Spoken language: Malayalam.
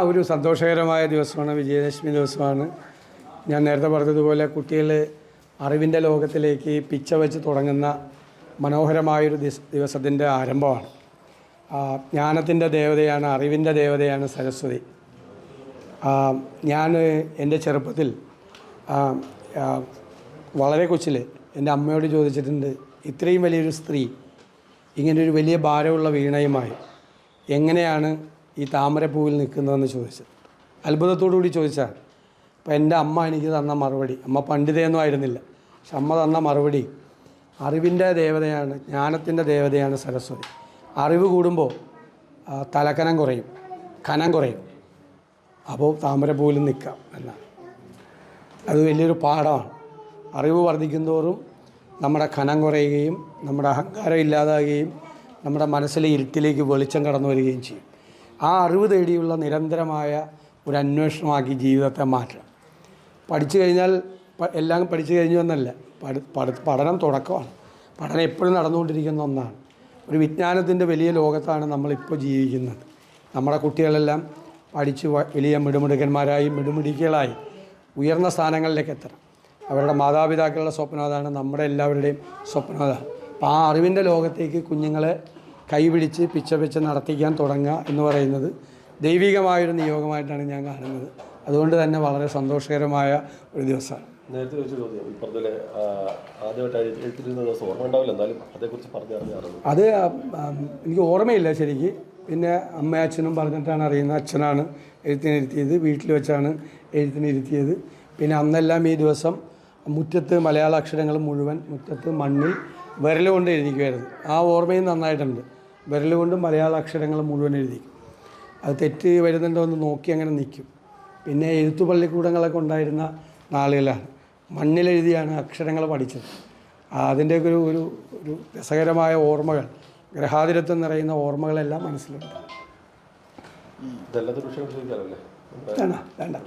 ഒരു സന്തോഷകരമായ ദിവസമാണ്, വിജയദശമി ദിവസമാണ്. ഞാൻ നേരത്തെ പറഞ്ഞതുപോലെ കുട്ടികൾ അറിവിൻ്റെ ലോകത്തിലേക്ക് പിച്ച വെച്ച് തുടങ്ങുന്ന മനോഹരമായൊരു ദിവസത്തിൻ്റെ ആരംഭമാണ്. ജ്ഞാനത്തിൻ്റെ ദേവതയാണ്, അറിവിൻ്റെ ദേവതയാണ് സരസ്വതി. ഞാൻ എൻ്റെ ചെറുപ്പത്തിൽ വളരെ കൊച്ചിൽ എൻ്റെ അമ്മയോട് ചോദിച്ചിട്ടുണ്ട്, ഇത്രയും വലിയൊരു സ്ത്രീ ഇങ്ങനൊരു വലിയ ഭാരമുള്ള വീണയുമായി എങ്ങനെയാണ് ഈ താമരപ്പൂവിൽ നിൽക്കുന്നതെന്ന് ചോദിച്ചത്. അത്ഭുതത്തോടുകൂടി ചോദിച്ചാൽ. അപ്പോൾ എൻ്റെ അമ്മ എനിക്ക് തന്ന മറുപടി, അമ്മ പണ്ഡിതയൊന്നും ആയിരുന്നില്ല, പക്ഷെ അമ്മ തന്ന മറുപടി, അറിവിൻ്റെ ദേവതയാണ്, ജ്ഞാനത്തിൻ്റെ ദേവതയാണ് സരസ്വതി. അറിവ് കൂടുമ്പോൾ തലക്കനം കുറയും, കനം കുറയും, അപ്പോൾ താമരപ്പൂവിൽ നിൽക്കാം എന്നാണ്. അത് വലിയൊരു പാഠമാണ്. അറിവ് വർദ്ധിക്കുന്തോറും നമ്മുടെ കനം കുറയുകയും നമ്മുടെ അഹങ്കാരം ഇല്ലാതാകുകയും നമ്മുടെ മനസ്സിലെ ഇരുട്ടിലേക്ക് വെളിച്ചം കടന്നു വരികയും ചെയ്യും. ആ അറിവ് തേടിയുള്ള നിരന്തരമായ ഒരു അന്വേഷണമാക്കി ജീവിതത്തെ മാറ്റണം. പഠിച്ചു കഴിഞ്ഞാൽ എല്ലാം പഠിച്ചു കഴിഞ്ഞു എന്നല്ല, പഠനം തുടക്കമാണ്. പഠനം എപ്പോഴും നടന്നുകൊണ്ടിരിക്കുന്ന ഒന്നാണ്. ഒരു വിജ്ഞാനത്തിൻ്റെ വലിയ ലോകത്താണ് നമ്മളിപ്പോൾ ജീവിക്കുന്നത്. നമ്മുടെ കുട്ടികളെല്ലാം പഠിച്ച് വലിയ മിടുമിടുക്കന്മാരായി മിടുമിടുക്കികളായി ഉയർന്ന സ്ഥാനങ്ങളിലേക്ക് എത്തണം. അവരുടെ മാതാപിതാക്കളുടെ സ്വപ്നം അതാണ്, നമ്മുടെ എല്ലാവരുടെയും സ്വപ്നം അതാണ്. അപ്പോൾ ആ അറിവിൻ്റെ ലോകത്തേക്ക് കുഞ്ഞുങ്ങളെ കൈപിടിച്ച് പിച്ച നടത്തിക്കാൻ തുടങ്ങുക എന്ന് പറയുന്നത് ദൈവികമായൊരു നിയോഗമായിട്ടാണ് ഞാൻ കാണുന്നത്. അതുകൊണ്ട് തന്നെ വളരെ സന്തോഷകരമായ ഒരു ദിവസമാണ്. നേരത്തെ ചോദിച്ച ചോദ്യം ഈ പറഞ്ഞ ആദ്യമായിട്ട് എഴുത്തിരുന്ന ദിവസം ഓർമ്മ ഉണ്ടാവില്ല, എന്നാലും അതേക്കുറിച്ച് പറഞ്ഞറിഞ്ഞായിരുന്നു. അത് എനിക്ക് ഓർമ്മയില്ല ശരിക്ക്. പിന്നെ അമ്മയും അച്ഛനും പറഞ്ഞിട്ടാണ് അറിയുന്നത്. അച്ഛനാണ് എഴുത്തിനിരുത്തിയത്, വീട്ടിൽ വെച്ചാണ് എഴുത്തിനിരുത്തിയത്. പിന്നെ അന്നെല്ലാം ഈ ദിവസം മുറ്റത്ത് മലയാള അക്ഷരങ്ങൾ മുഴുവൻ മുറ്റത്ത് മണ്ണിൽ വിരൽ കൊണ്ട് എഴുതിക്കുമായിരുന്നു. ആ ഓർമ്മയും നന്നായിട്ടുണ്ട്. വിരൽ കൊണ്ട് മലയാള അക്ഷരങ്ങൾ മുഴുവൻ എഴുതിക്കും. അത് തെറ്റ് വരുന്നുണ്ടോ എന്ന് നോക്കി അങ്ങനെ നിൽക്കും. പിന്നെ എഴുത്തുപള്ളിക്കൂടങ്ങളൊക്കെ ഉണ്ടായിരുന്ന നാളുകളാണ്. മണ്ണിലെഴുതിയാണ് അക്ഷരങ്ങൾ പഠിച്ചത്. അതിൻ്റെയൊക്കെ ഒരു ഒരു രസകരമായ ഓർമ്മകൾ, ഗ്രഹാതിരത്വം നിറയുന്ന ഓർമ്മകളെല്ലാം മനസ്സിലുണ്ട്. വേണ്ട വേണ്ട.